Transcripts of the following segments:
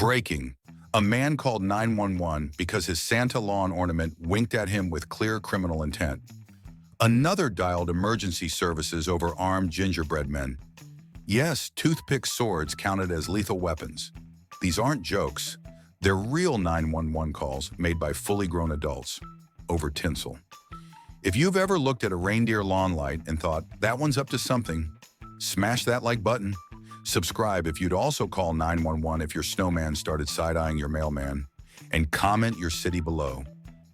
Breaking. A man called 911 because his Santa lawn ornament winked at him with clear criminal intent. Another dialed emergency services over armed gingerbread men. Yes, toothpick swords counted as lethal weapons. These aren't jokes. They're real 911 calls made by fully grown adults over tinsel. If you've ever looked at a reindeer lawn light and thought, that one's up to something, smash that like button. Subscribe if you'd also call 911 if your snowman started side-eyeing your mailman, and comment your city below.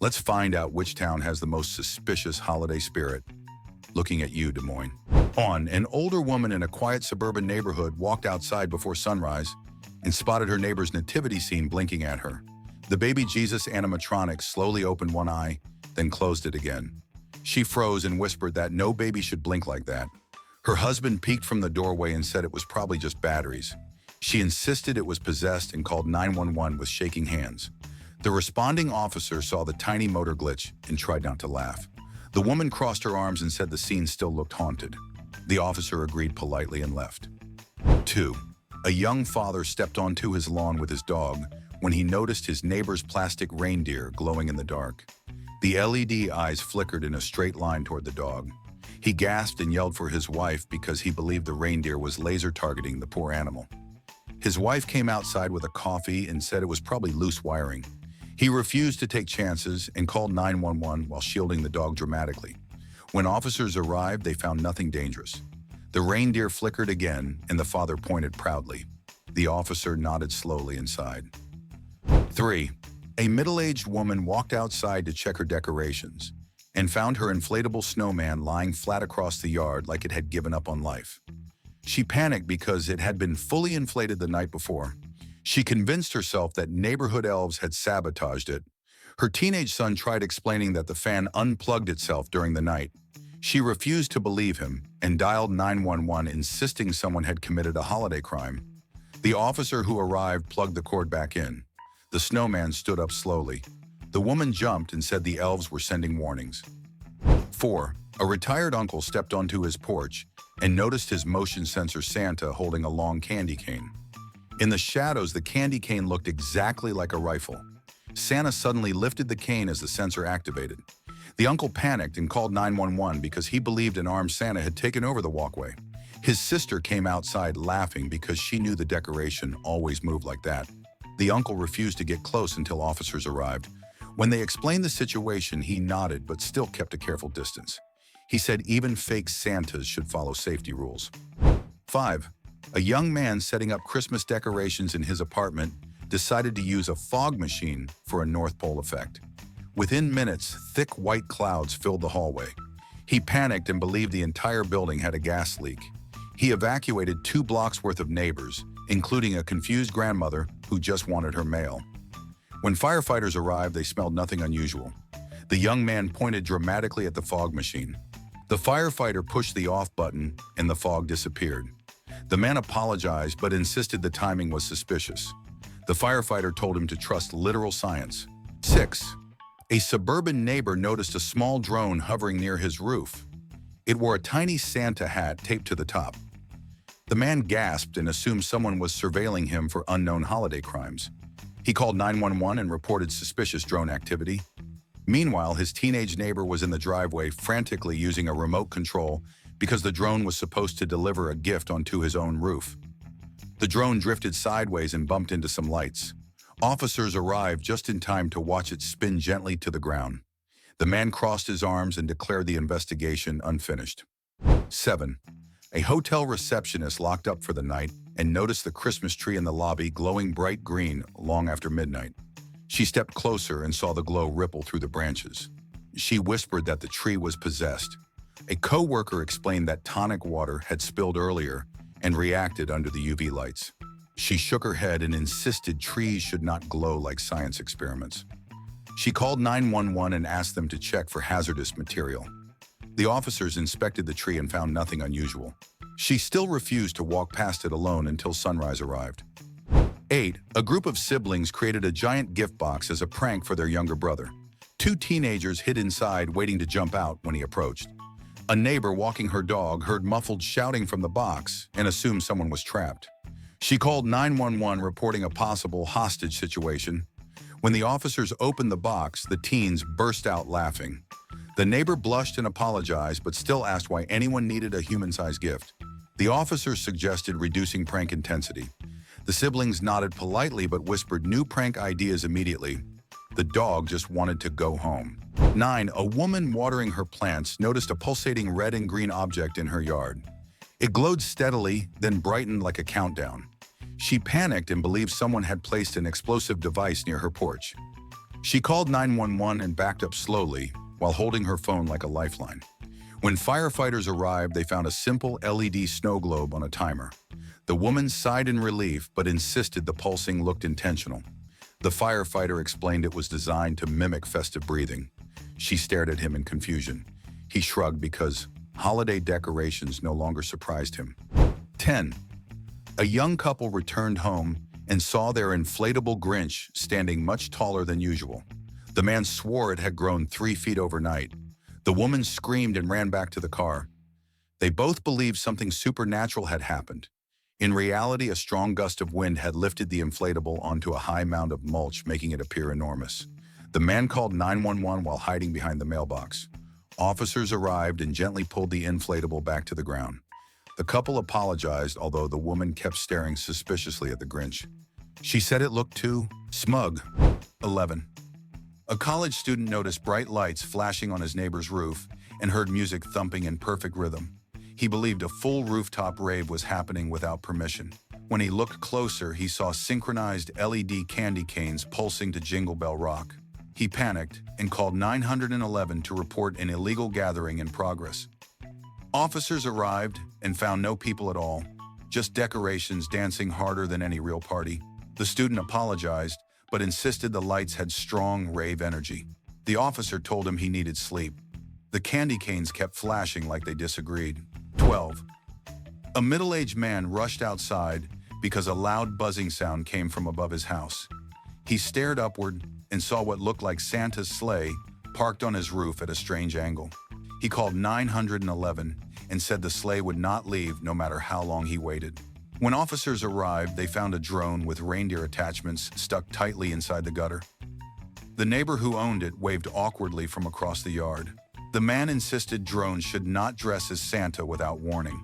Let's find out which town has the most suspicious holiday spirit. Looking at you, Des Moines. An older woman in a quiet suburban neighborhood walked outside before sunrise and spotted her neighbor's nativity scene blinking at her. The baby Jesus animatronic slowly opened one eye, then closed it again. She froze and whispered that no baby should blink like that. Her husband peeked from the doorway and said it was probably just batteries. She insisted it was possessed and called 911 with shaking hands. The responding officer saw the tiny motor glitch and tried not to laugh. The woman crossed her arms and said the scene still looked haunted. The officer agreed politely and left. 2. A young father stepped onto his lawn with his dog when he noticed his neighbor's plastic reindeer glowing in the dark. The LED eyes flickered in a straight line toward the dog. He gasped and yelled for his wife because he believed the reindeer was laser targeting the poor animal. His wife came outside with a coffee and said it was probably loose wiring. He refused to take chances and called 911 while shielding the dog dramatically. When officers arrived, they found nothing dangerous. The reindeer flickered again and the father pointed proudly. The officer nodded slowly inside. 3. A middle-aged woman walked outside to check her decorations and found her inflatable snowman lying flat across the yard like it had given up on life. She panicked because it had been fully inflated the night before. She convinced herself that neighborhood elves had sabotaged it. Her teenage son tried explaining that the fan unplugged itself during the night. She refused to believe him and dialed 911, insisting someone had committed a holiday crime. The officer who arrived plugged the cord back in. The snowman stood up slowly. The woman jumped and said the elves were sending warnings. 4. A retired uncle stepped onto his porch and noticed his motion sensor Santa holding a long candy cane. In the shadows, the candy cane looked exactly like a rifle. Santa suddenly lifted the cane as the sensor activated. The uncle panicked and called 911 because he believed an armed Santa had taken over the walkway. His sister came outside laughing because she knew the decoration always moved like that. The uncle refused to get close until officers arrived. When they explained the situation, he nodded but still kept a careful distance. He said even fake Santas should follow safety rules. 5. A young man setting up Christmas decorations in his apartment decided to use a fog machine for a North Pole effect. Within minutes, thick white clouds filled the hallway. He panicked and believed the entire building had a gas leak. He evacuated 2 blocks worth of neighbors, including a confused grandmother who just wanted her mail. When firefighters arrived, they smelled nothing unusual. The young man pointed dramatically at the fog machine. The firefighter pushed the off button and the fog disappeared. The man apologized but insisted the timing was suspicious. The firefighter told him to trust literal science. 6. A suburban neighbor noticed a small drone hovering near his roof. It wore a tiny Santa hat taped to the top. The man gasped and assumed someone was surveilling him for unknown holiday crimes. He called 911 and reported suspicious drone activity. Meanwhile, his teenage neighbor was in the driveway frantically using a remote control because the drone was supposed to deliver a gift onto his own roof. The drone drifted sideways and bumped into some lights. Officers arrived just in time to watch it spin gently to the ground. The man crossed his arms and declared the investigation unfinished. 7. A hotel receptionist locked up for the night and noticed the Christmas tree in the lobby glowing bright green long after midnight. She stepped closer and saw the glow ripple through the branches. She whispered that the tree was possessed. A co-worker explained that tonic water had spilled earlier and reacted under the UV lights. She shook her head and insisted trees should not glow like science experiments. She called 911 and asked them to check for hazardous material. The officers inspected the tree and found nothing unusual. She still refused to walk past it alone until sunrise arrived. 8. A group of siblings created a giant gift box as a prank for their younger brother. 2 teenagers hid inside waiting to jump out when he approached. A neighbor walking her dog heard muffled shouting from the box and assumed someone was trapped. She called 911 reporting a possible hostage situation. When the officers opened the box, the teens burst out laughing. The neighbor blushed and apologized, but still asked why anyone needed a human-sized gift. The officers suggested reducing prank intensity. The siblings nodded politely but whispered new prank ideas immediately. The dog just wanted to go home. 9. A woman watering her plants noticed a pulsating red and green object in her yard. It glowed steadily, then brightened like a countdown. She panicked and believed someone had placed an explosive device near her porch. She called 911 and backed up slowly, while holding her phone like a lifeline. When firefighters arrived, they found a simple LED snow globe on a timer. The woman sighed in relief, but insisted the pulsing looked intentional. The firefighter explained it was designed to mimic festive breathing. She stared at him in confusion. He shrugged because holiday decorations no longer surprised him. 10. A young couple returned home and saw their inflatable Grinch standing much taller than usual. The man swore it had grown 3 feet overnight. The woman screamed and ran back to the car. They both believed something supernatural had happened. In reality, a strong gust of wind had lifted the inflatable onto a high mound of mulch, making it appear enormous. The man called 911 while hiding behind the mailbox. Officers arrived and gently pulled the inflatable back to the ground. The couple apologized, although the woman kept staring suspiciously at the Grinch. She said it looked too smug. 11. A college student noticed bright lights flashing on his neighbor's roof and heard music thumping in perfect rhythm. He believed a full rooftop rave was happening without permission. When he looked closer, he saw synchronized LED candy canes pulsing to Jingle Bell Rock. He panicked and called 911 to report an illegal gathering in progress. Officers arrived and found no people at all, just decorations dancing harder than any real party. The student apologized, but insisted the lights had strong rave energy. The officer told him he needed sleep. The candy canes kept flashing like they disagreed. 12. A middle-aged man rushed outside because a loud buzzing sound came from above his house. He stared upward and saw what looked like Santa's sleigh parked on his roof at a strange angle. He called 911 and said the sleigh would not leave no matter how long he waited. When officers arrived, they found a drone with reindeer attachments stuck tightly inside the gutter. The neighbor who owned it waved awkwardly from across the yard. The man insisted drones should not dress as Santa without warning.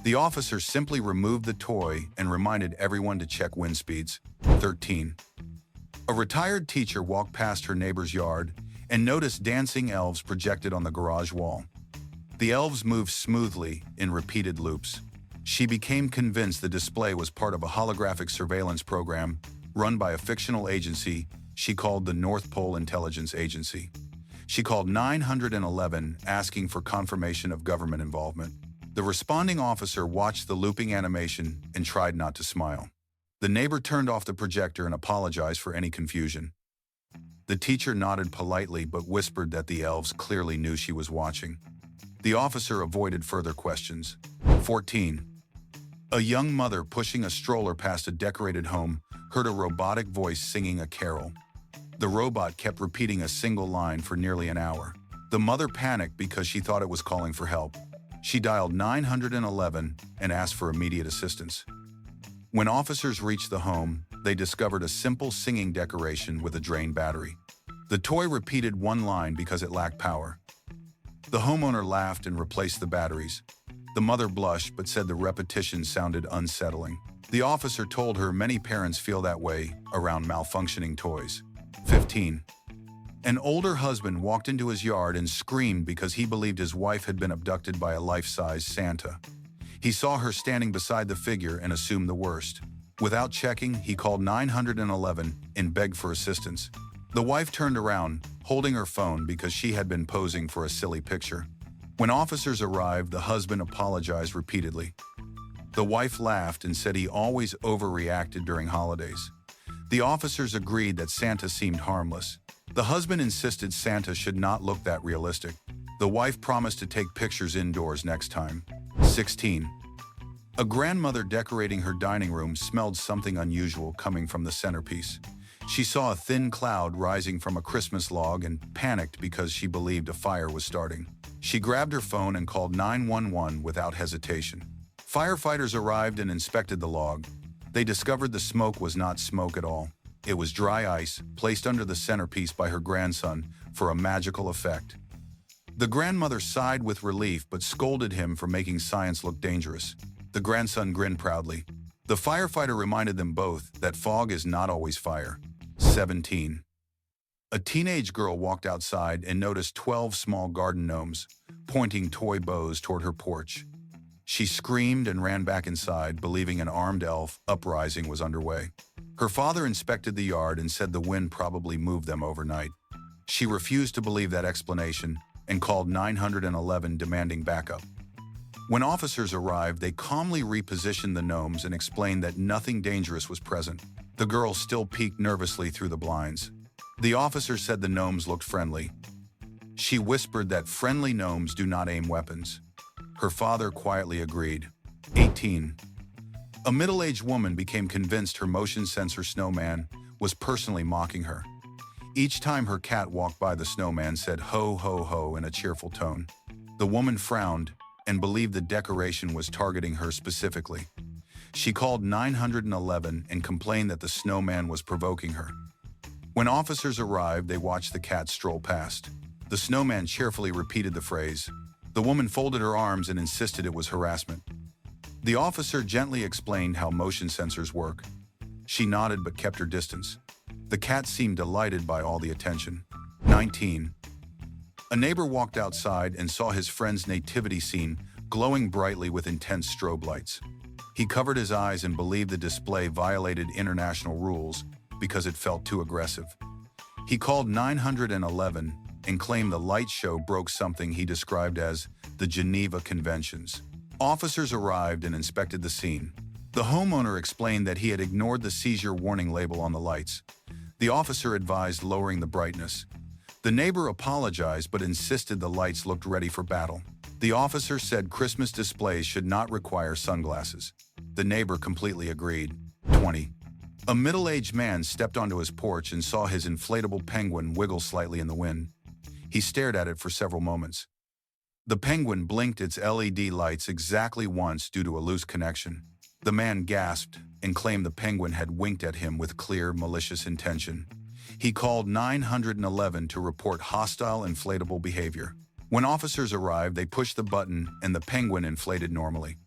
The officer simply removed the toy and reminded everyone to check wind speeds. 13. A retired teacher walked past her neighbor's yard and noticed dancing elves projected on the garage wall. The elves moved smoothly in repeated loops. She became convinced the display was part of a holographic surveillance program run by a fictional agency she called the North Pole Intelligence Agency. She called 911 asking for confirmation of government involvement. The responding officer watched the looping animation and tried not to smile. The neighbor turned off the projector and apologized for any confusion. The teacher nodded politely but whispered that the elves clearly knew she was watching. The officer avoided further questions. 14. A young mother pushing a stroller past a decorated home heard a robotic voice singing a carol. The robot kept repeating a single line for nearly an hour. The mother panicked because she thought it was calling for help. She dialed 911 and asked for immediate assistance. When officers reached the home, they discovered a simple singing decoration with a drained battery. The toy repeated one line because it lacked power. The homeowner laughed and replaced the batteries. The mother blushed but said the repetition sounded unsettling. The officer told her many parents feel that way around malfunctioning toys. 15. An older husband walked into his yard and screamed because he believed his wife had been abducted by a life-size Santa. He saw her standing beside the figure and assumed the worst. Without checking, he called 911 and begged for assistance. The wife turned around, holding her phone because she had been posing for a silly picture. When officers arrived, the husband apologized repeatedly. The wife laughed and said he always overreacted during holidays. The officers agreed that Santa seemed harmless. The husband insisted Santa should not look that realistic. The wife promised to take pictures indoors next time. 16. A grandmother decorating her dining room smelled something unusual coming from the centerpiece. She saw a thin cloud rising from a Christmas log and panicked because she believed a fire was starting. She grabbed her phone and called 911 without hesitation. Firefighters arrived and inspected the log. They discovered the smoke was not smoke at all. It was dry ice, placed under the centerpiece by her grandson for a magical effect. The grandmother sighed with relief but scolded him for making science look dangerous. The grandson grinned proudly. The firefighter reminded them both that fog is not always fire. 17. A teenage girl walked outside and noticed 12 small garden gnomes, pointing toy bows toward her porch. She screamed and ran back inside, believing an armed elf uprising was underway. Her father inspected the yard and said the wind probably moved them overnight. She refused to believe that explanation and called 911 demanding backup. When officers arrived, they calmly repositioned the gnomes and explained that nothing dangerous was present. The girl still peeked nervously through the blinds. The officer said the gnomes looked friendly. She whispered that friendly gnomes do not aim weapons. Her father quietly agreed. 18. A middle-aged woman became convinced her motion sensor snowman was personally mocking her. Each time her cat walked by, the snowman said ho ho ho in a cheerful tone. The woman frowned and believed the decoration was targeting her specifically. She called 911 and complained that the snowman was provoking her. When officers arrived, they watched the cat stroll past. The snowman cheerfully repeated the phrase. The woman folded her arms and insisted it was harassment. The officer gently explained how motion sensors work. She nodded but kept her distance. The cat seemed delighted by all the attention. 19. A neighbor walked outside and saw his friend's nativity scene glowing brightly with intense strobe lights. He covered his eyes and believed the display violated international rules because it felt too aggressive. He called 911 and claimed the light show broke something he described as the Geneva Conventions. Officers arrived and inspected the scene. The homeowner explained that he had ignored the seizure warning label on the lights. The officer advised lowering the brightness. The neighbor apologized but insisted the lights looked ready for battle. The officer said Christmas displays should not require sunglasses. The neighbor completely agreed. 20. A middle-aged man stepped onto his porch and saw his inflatable penguin wiggle slightly in the wind. He stared at it for several moments. The penguin blinked its LED lights exactly once due to a loose connection. The man gasped and claimed the penguin had winked at him with clear, malicious intention. He called 911 to report hostile inflatable behavior. When officers arrived, they pushed the button and the penguin inflated normally.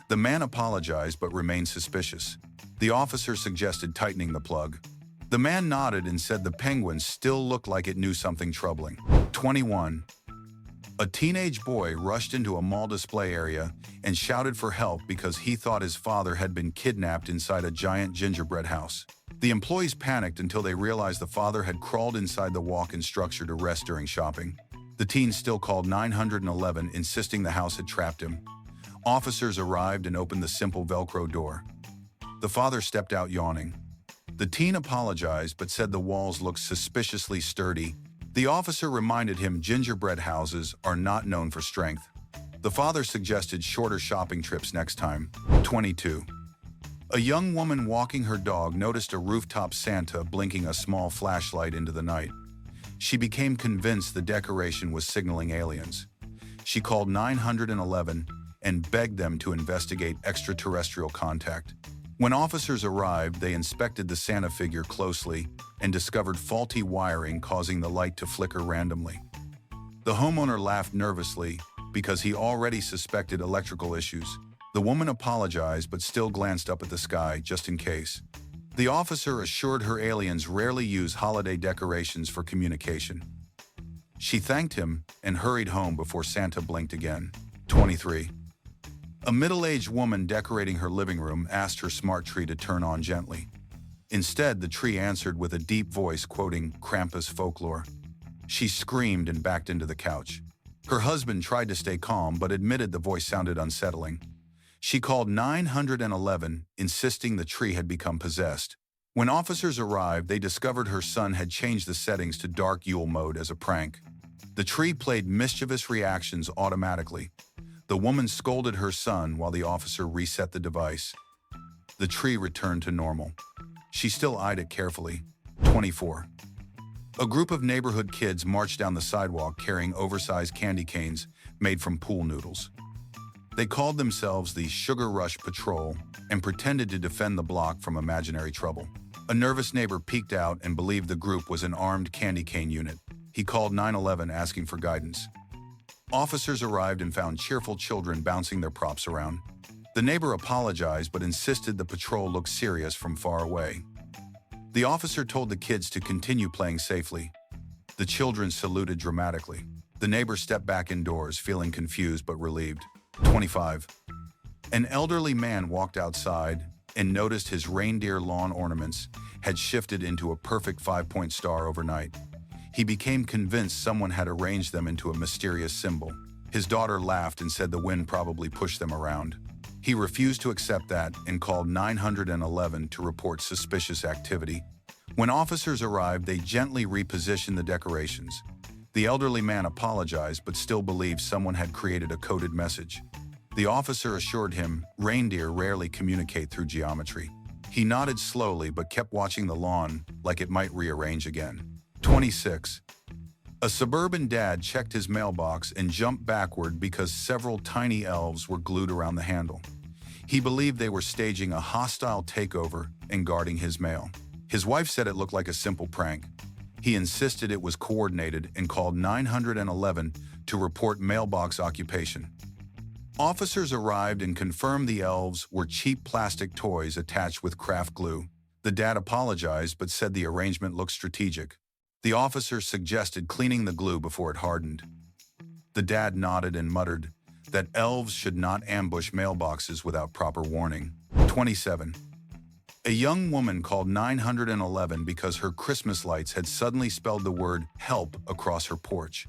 The man apologized but remained suspicious. The officer suggested tightening the plug. The man nodded and said the penguin still looked like it knew something troubling. 21. A teenage boy rushed into a mall display area and shouted for help because he thought his father had been kidnapped inside a giant gingerbread house. The employees panicked until they realized the father had crawled inside the walk-in structure to rest during shopping. The teen still called 911, insisting the house had trapped him. Officers arrived and opened the simple Velcro door. The father stepped out yawning. The teen apologized but said the walls looked suspiciously sturdy. The officer reminded him gingerbread houses are not known for strength. The father suggested shorter shopping trips next time. 22. A young woman walking her dog noticed a rooftop Santa blinking a small flashlight into the night. She became convinced the decoration was signaling aliens. She called 911 and begged them to investigate extraterrestrial contact. When officers arrived, they inspected the Santa figure closely and discovered faulty wiring causing the light to flicker randomly. The homeowner laughed nervously because he already suspected electrical issues. The woman apologized but still glanced up at the sky just in case. The officer assured her aliens rarely use holiday decorations for communication. She thanked him and hurried home before Santa blinked again. 23. A middle-aged woman decorating her living room asked her smart tree to turn on gently. Instead, the tree answered with a deep voice quoting Krampus folklore. She screamed and backed into the couch. Her husband tried to stay calm but admitted the voice sounded unsettling. She called 911, insisting the tree had become possessed. When officers arrived, they discovered her son had changed the settings to dark Yule mode as a prank. The tree played mischievous reactions automatically. The woman scolded her son while the officer reset the device. The tree returned to normal. She still eyed it carefully. 24. A group of neighborhood kids marched down the sidewalk carrying oversized candy canes made from pool noodles. They called themselves the Sugar Rush Patrol and pretended to defend the block from imaginary trouble. A nervous neighbor peeked out and believed the group was an armed candy cane unit. He called 911 asking for guidance. Officers arrived and found cheerful children bouncing their props around. The neighbor apologized but insisted the patrol look serious from far away. The officer told the kids to continue playing safely. The children saluted dramatically. The neighbor stepped back indoors, feeling confused but relieved. 25. An elderly man walked outside and noticed his reindeer lawn ornaments had shifted into a perfect 5-point star overnight. He became convinced someone had arranged them into a mysterious symbol. His daughter laughed and said the wind probably pushed them around. He refused to accept that and called 911 to report suspicious activity. When officers arrived, they gently repositioned the decorations. The elderly man apologized but still believed someone had created a coded message. The officer assured him reindeer rarely communicate through geometry. He nodded slowly but kept watching the lawn like it might rearrange again. 26. A suburban dad checked his mailbox and jumped backward because several tiny elves were glued around the handle. He believed they were staging a hostile takeover and guarding his mail. His wife said it looked like a simple prank. He insisted it was coordinated and called 911 to report mailbox occupation. Officers arrived and confirmed the elves were cheap plastic toys attached with craft glue. The dad apologized but said the arrangement looked strategic. The officer suggested cleaning the glue before it hardened. The dad nodded and muttered that elves should not ambush mailboxes without proper warning. 27. A young woman called 911 because her Christmas lights had suddenly spelled the word "help" across her porch.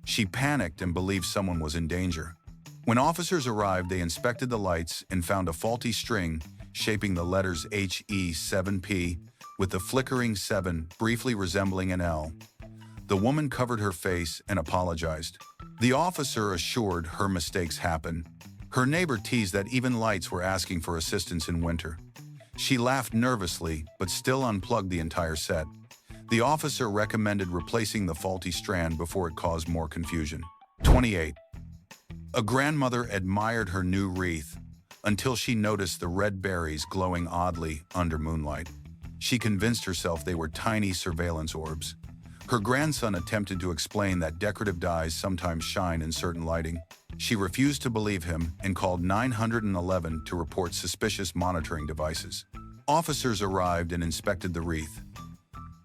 She panicked and believed someone was in danger. When officers arrived, they inspected the lights and found a faulty string shaping the letters HE7P with the flickering 7 briefly resembling an L. The woman covered her face and apologized. The officer assured her mistakes happen. Her neighbor teased that even lights were asking for assistance in winter. She laughed nervously but still unplugged the entire set. The officer recommended replacing the faulty strand before it caused more confusion. 28. A grandmother admired her new wreath until she noticed the red berries glowing oddly under moonlight. She convinced herself they were tiny surveillance orbs. Her grandson attempted to explain that decorative dyes sometimes shine in certain lighting. She refused to believe him and called 911 to report suspicious monitoring devices. Officers arrived and inspected the wreath.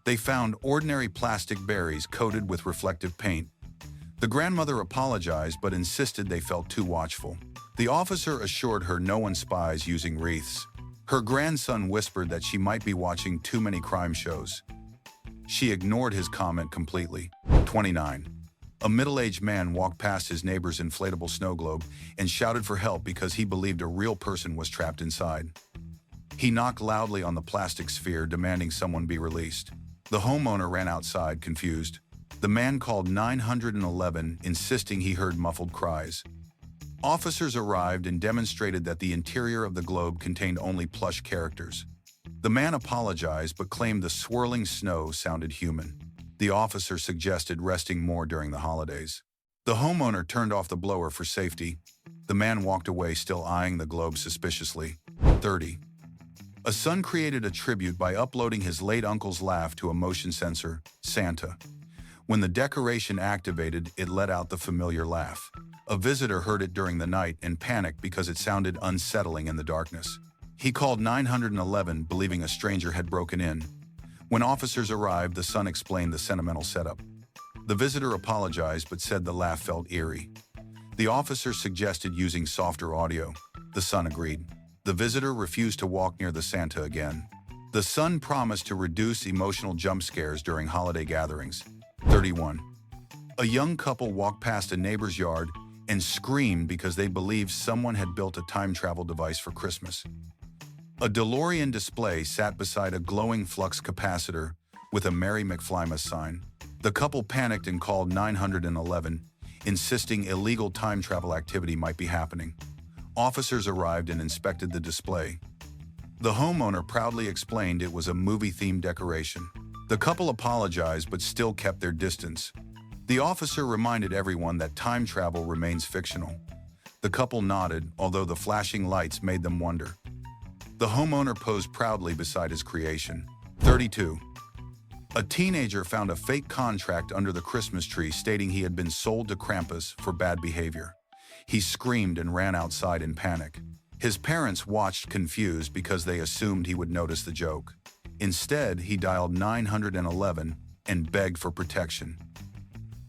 They found ordinary plastic berries coated with reflective paint. The grandmother apologized but insisted they felt too watchful. The officer assured her no one spies using wreaths. Her grandson whispered that she might be watching too many crime shows. She ignored his comment completely. 29. A middle-aged man walked past his neighbor's inflatable snow globe and shouted for help because he believed a real person was trapped inside. He knocked loudly on the plastic sphere, demanding someone be released. The homeowner ran outside, confused. The man called 911, insisting he heard muffled cries. Officers arrived and demonstrated that the interior of the globe contained only plush characters. The man apologized but claimed the swirling snow sounded human. The officer suggested resting more during the holidays. The homeowner turned off the blower for safety. The man walked away, still eyeing the globe suspiciously. 30. A son created a tribute by uploading his late uncle's laugh to a motion sensor, Santa. When the decoration activated, it let out the familiar laugh. A visitor heard it during the night and panicked because it sounded unsettling in the darkness. He called 911, believing a stranger had broken in. When officers arrived, the son explained the sentimental setup. The visitor apologized but said the laugh felt eerie. The officer suggested using softer audio. The son agreed. The visitor refused to walk near the Santa again. The son promised to reduce emotional jump scares during holiday gatherings. 31. A young couple walked past a neighbor's yard and screamed because they believed someone had built a time travel device for Christmas. A DeLorean display sat beside a glowing flux capacitor with a Merry McFlymas sign. The couple panicked and called 911, insisting illegal time travel activity might be happening. Officers arrived and inspected the display. The homeowner proudly explained it was a movie-themed decoration. The couple apologized but still kept their distance. The officer reminded everyone that time travel remains fictional. The couple nodded, although the flashing lights made them wonder. The homeowner posed proudly beside his creation. 32. A teenager found a fake contract under the Christmas tree stating he had been sold to Krampus for bad behavior. He screamed and ran outside in panic. His parents watched confused because they assumed he would notice the joke. Instead, he dialed 911 and begged for protection.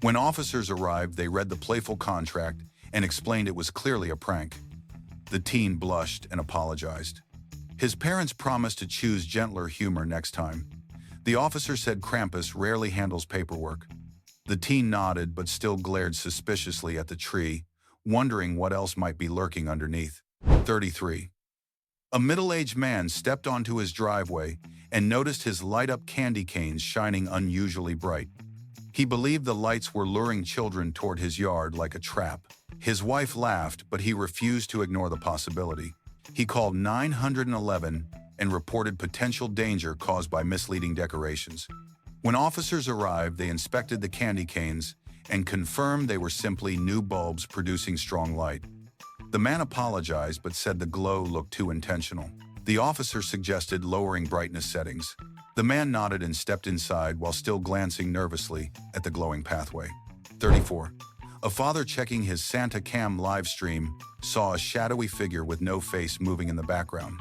When officers arrived, they read the playful contract and explained it was clearly a prank. The teen blushed and apologized. His parents promised to choose gentler humor next time. The officer said Krampus rarely handles paperwork. The teen nodded but still glared suspiciously at the tree, wondering what else might be lurking underneath. 33. A middle-aged man stepped onto his driveway and noticed his light-up candy canes shining unusually bright. He believed the lights were luring children toward his yard like a trap. His wife laughed, but he refused to ignore the possibility. He called 911 and reported potential danger caused by misleading decorations. When officers arrived, they inspected the candy canes and confirmed they were simply new bulbs producing strong light. The man apologized but said the glow looked too intentional. The officer suggested lowering brightness settings. The man nodded and stepped inside while still glancing nervously at the glowing pathway. 34. A father checking his Santa Cam live stream saw a shadowy figure with no face moving in the background.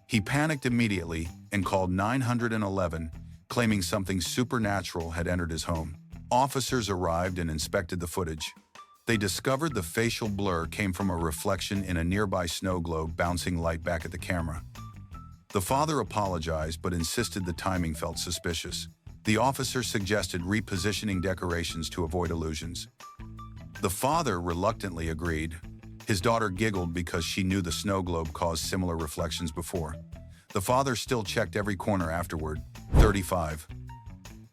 He panicked immediately and called 911, claiming something supernatural had entered his home. Officers arrived and inspected the footage. They discovered the facial blur came from a reflection in a nearby snow globe bouncing light back at the camera. The father apologized but insisted the timing felt suspicious. The officer suggested repositioning decorations to avoid illusions. The father reluctantly agreed. His daughter giggled because she knew the snow globe caused similar reflections before. The father still checked every corner afterward. 35.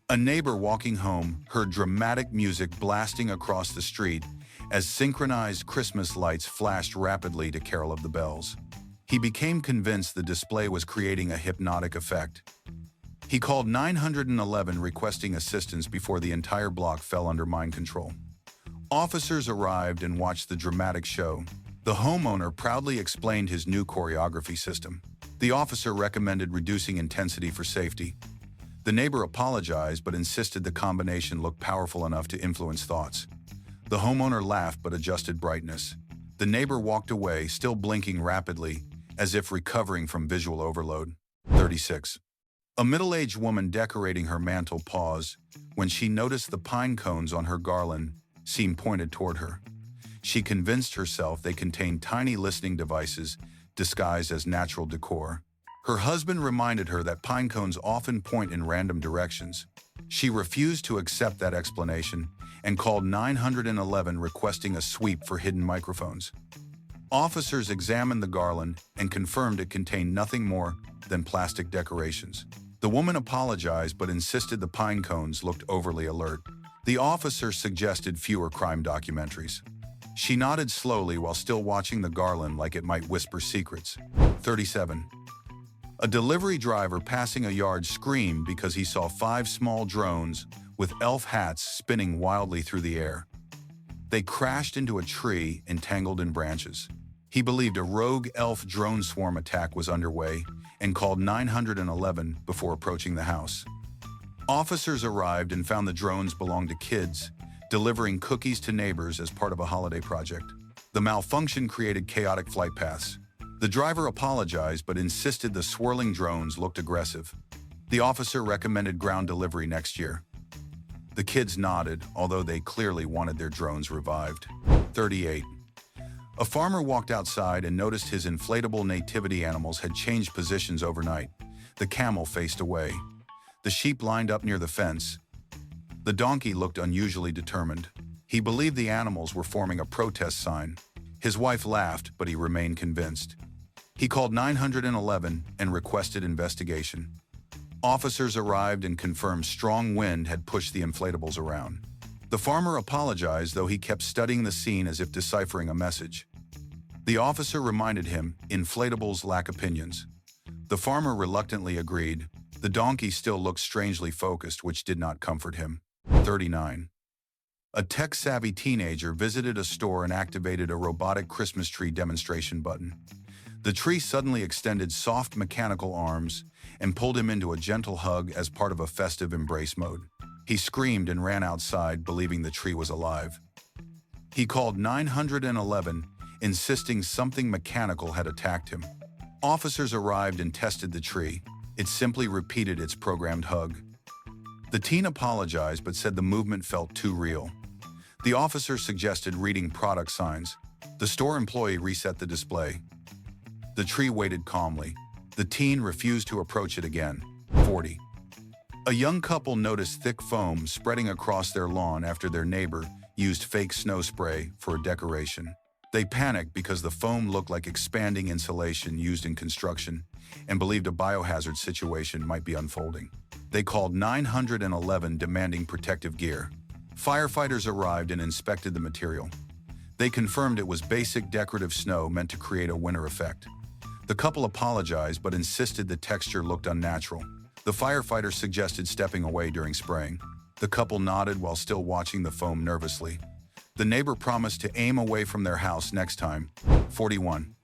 A neighbor walking home heard dramatic music blasting across the street as synchronized Christmas lights flashed rapidly to Carol of the Bells. He became convinced the display was creating a hypnotic effect. He called 911 requesting assistance before the entire block fell under mind control. Officers arrived and watched the dramatic show. The homeowner proudly explained his new choreography system. The officer recommended reducing intensity for safety. The neighbor apologized but insisted the combination looked powerful enough to influence thoughts. The homeowner laughed but adjusted brightness. The neighbor walked away, still blinking rapidly, as if recovering from visual overload. 36. A middle-aged woman decorating her mantle paused when she noticed the pine cones on her garland seemed pointed toward her. She convinced herself they contained tiny listening devices disguised as natural decor. Her husband reminded her that pine cones often point in random directions. She refused to accept that explanation and called 911 requesting a sweep for hidden microphones. Officers examined the garland and confirmed it contained nothing more than plastic decorations. The woman apologized but insisted the pine cones looked overly alert. The officer suggested fewer crime documentaries. She nodded slowly while still watching the garland like it might whisper secrets. 37. A delivery driver passing a yard screamed because he saw 5 small drones with elf hats spinning wildly through the air. They crashed into a tree entangled in branches. He believed a rogue elf drone swarm attack was underway and called 911 before approaching the house. Officers arrived and found the drones belonged to kids, delivering cookies to neighbors as part of a holiday project. The malfunction created chaotic flight paths. The driver apologized but insisted the swirling drones looked aggressive. The officer recommended ground delivery next year. The kids nodded, although they clearly wanted their drones revived. 38. A farmer walked outside and noticed his inflatable nativity animals had changed positions overnight. The camel faced away. The sheep lined up near the fence. The donkey looked unusually determined. He believed the animals were forming a protest sign. His wife laughed, but he remained convinced. He called 911 and requested investigation. Officers arrived and confirmed strong wind had pushed the inflatables around. The farmer apologized, though he kept studying the scene as if deciphering a message. The officer reminded him, inflatables lack opinions. The farmer reluctantly agreed. The donkey still looked strangely focused, which did not comfort him. 39. A tech-savvy teenager visited a store and activated a robotic Christmas tree demonstration button. The tree suddenly extended soft mechanical arms and pulled him into a gentle hug as part of a festive embrace mode. He screamed and ran outside, believing the tree was alive. He called 911, insisting something mechanical had attacked him. Officers arrived and tested the tree. It simply repeated its programmed hug. The teen apologized but said the movement felt too real. The officer suggested reading product signs. The store employee reset the display. The tree waited calmly. The teen refused to approach it again. 40. A young couple noticed thick foam spreading across their lawn after their neighbor used fake snow spray for a decoration. They panicked because the foam looked like expanding insulation used in construction and believed a biohazard situation might be unfolding. They called 911 demanding protective gear. Firefighters arrived and inspected the material. They confirmed it was basic decorative snow meant to create a winter effect. The couple apologized but insisted the texture looked unnatural. The firefighters suggested stepping away during spraying. The couple nodded while still watching the foam nervously. The neighbor promised to aim away from their house next time. 41.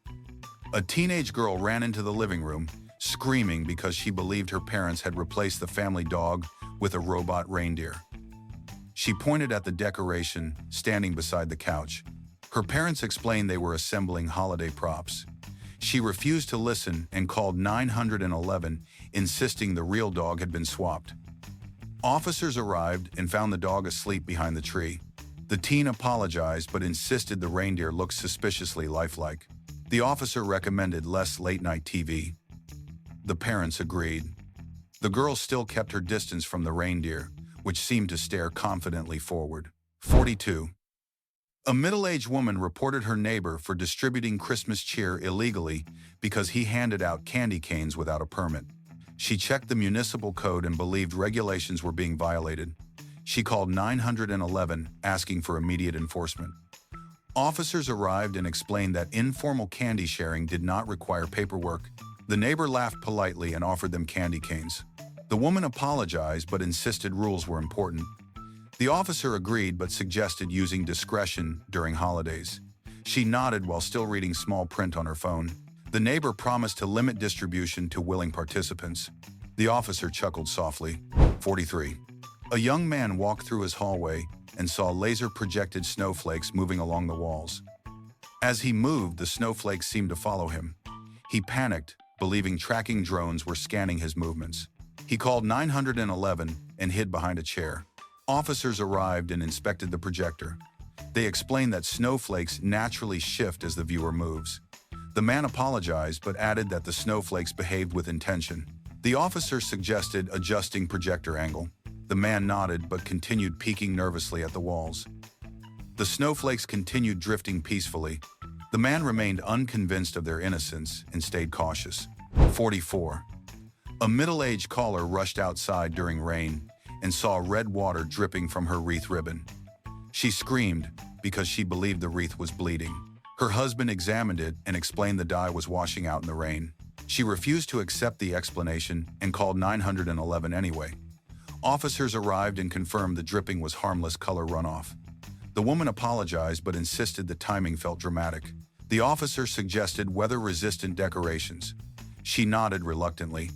A teenage girl ran into the living room, screaming because she believed her parents had replaced the family dog with a robot reindeer. She pointed at the decoration standing beside the couch. Her parents explained they were assembling holiday props. She refused to listen and called 911, insisting the real dog had been swapped. Officers arrived and found the dog asleep behind the tree. The teen apologized but insisted the reindeer looked suspiciously lifelike. The officer recommended less late-night TV. The parents agreed. The girl still kept her distance from the reindeer, which seemed to stare confidently forward. 42. A middle-aged woman reported her neighbor for distributing Christmas cheer illegally because he handed out candy canes without a permit. She checked the municipal code and believed regulations were being violated. She called 911, asking for immediate enforcement. Officers arrived and explained that informal candy sharing did not require paperwork. The neighbor laughed politely and offered them candy canes. The woman apologized but insisted rules were important. The officer agreed but suggested using discretion during holidays. She nodded while still reading small print on her phone. The neighbor promised to limit distribution to willing participants. The officer chuckled softly. 43. A young man walked through his hallway and saw laser-projected snowflakes moving along the walls. As he moved, the snowflakes seemed to follow him. He panicked, believing tracking drones were scanning his movements. He called 911 and hid behind a chair. Officers arrived and inspected the projector. They explained that snowflakes naturally shift as the viewer moves. The man apologized but added that the snowflakes behaved with intention. The officer suggested adjusting projector angle. The man nodded but continued peeking nervously at the walls. The snowflakes continued drifting peacefully. The man remained unconvinced of their innocence and stayed cautious. 44. A middle-aged caller rushed outside during rain and saw red water dripping from her wreath ribbon. She screamed because she believed the wreath was bleeding. Her husband examined it and explained the dye was washing out in the rain. She refused to accept the explanation and called 911 anyway. Officers arrived and confirmed the dripping was harmless color runoff. The woman apologized but insisted the timing felt dramatic. The officer suggested weather-resistant decorations. She nodded reluctantly.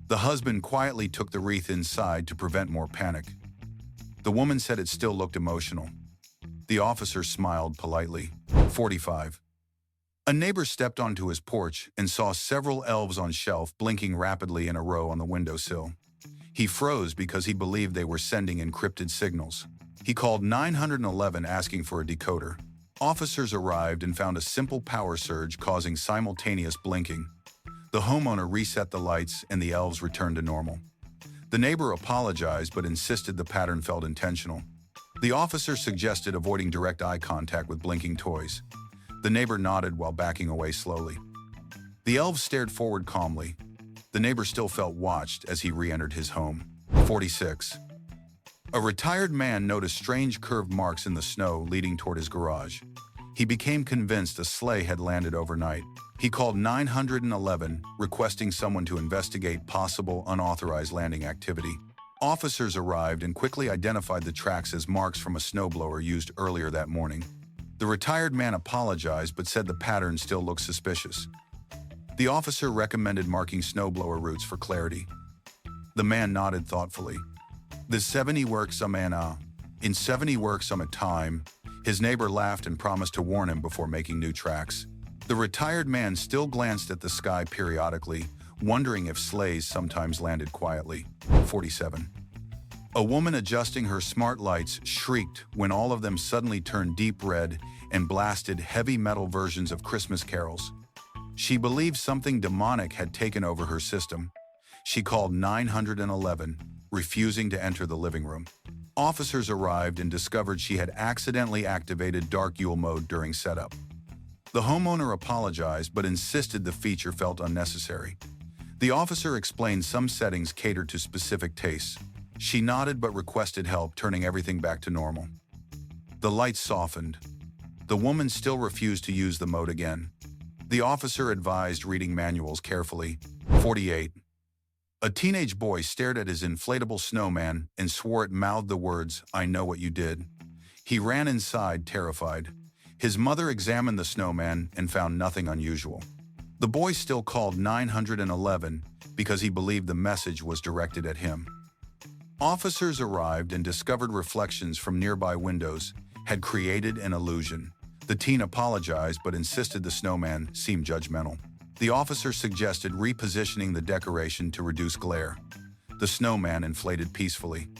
The husband quietly took the wreath inside to prevent more panic. The woman said it still looked emotional. The officer smiled politely. 45. A neighbor stepped onto his porch and saw several elves on shelf blinking rapidly in a row on the windowsill. He froze because he believed they were sending encrypted signals. He called 911 asking for a decoder. Officers arrived and found a simple power surge causing simultaneous blinking. The homeowner reset the lights and the elves returned to normal. The neighbor apologized but insisted the pattern felt intentional. The officer suggested avoiding direct eye contact with blinking toys. The neighbor nodded while backing away slowly. The elves stared forward calmly. The neighbor still felt watched as he re-entered his home. 46. A retired man noticed strange curved marks in the snow leading toward his garage. He became convinced a sleigh had landed overnight. He called 911, requesting someone to investigate possible unauthorized landing activity. Officers arrived and quickly identified the tracks as marks from a snowblower used earlier that morning. The retired man apologized but said the pattern still looked suspicious. The officer recommended marking snowblower routes for clarity. The man nodded thoughtfully. "The 70 works a man in 70 works some a time." His neighbor laughed and promised to warn him before making new tracks. The retired man still glanced at the sky periodically, wondering if sleighs sometimes landed quietly. 47. A woman adjusting her smart lights shrieked when all of them suddenly turned deep red and blasted heavy metal versions of Christmas carols. She believed something demonic had taken over her system. She called 911, refusing to enter the living room. Officers arrived and discovered she had accidentally activated dark Yule mode during setup. The homeowner apologized but insisted the feature felt unnecessary. The officer explained some settings catered to specific tastes. She nodded but requested help turning everything back to normal. The lights softened. The woman still refused to use the mode again. The officer advised reading manuals carefully. 48. A teenage boy stared at his inflatable snowman and swore it mouthed the words, "I know what you did." He ran inside, terrified. His mother examined the snowman and found nothing unusual. The boy still called 911 because he believed the message was directed at him. Officers arrived and discovered reflections from nearby windows had created an illusion. The teen apologized but insisted the snowman seemed judgmental. The officer suggested repositioning the decoration to reduce glare. The snowman inflated peacefully.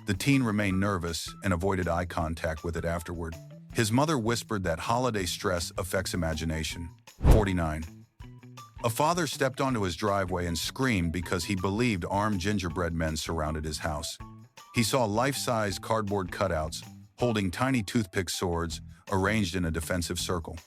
The teen remained nervous and avoided eye contact with it afterward. His mother whispered that holiday stress affects imagination. 49. A father stepped onto his driveway and screamed because he believed armed gingerbread men surrounded his house. He saw life-size cardboard cutouts holding tiny toothpick swords arranged in a defensive circle.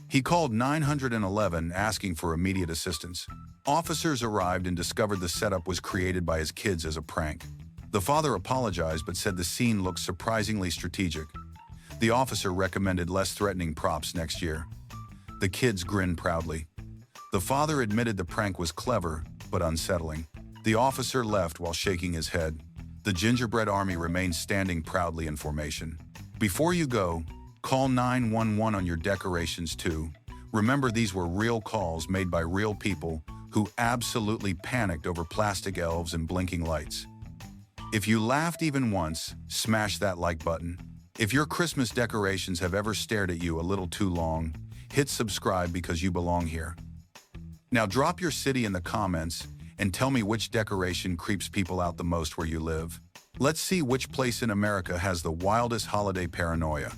He called 911 asking for immediate assistance. Officers arrived and discovered the setup was created by his kids as a prank. The father apologized but said the scene looked surprisingly strategic. The officer recommended less threatening props next year. The kids grinned proudly. The father admitted the prank was clever but unsettling. The officer left while shaking his head. The gingerbread army remained standing proudly in formation. Before you go, call 911 on your decorations too. Remember, these were real calls made by real people who absolutely panicked over plastic elves and blinking lights. If you laughed even once, smash that like button. If your Christmas decorations have ever stared at you a little too long, hit subscribe because you belong here. Now drop your city in the comments and tell me which decoration creeps people out the most where you live. Let's see which place in America has the wildest holiday paranoia.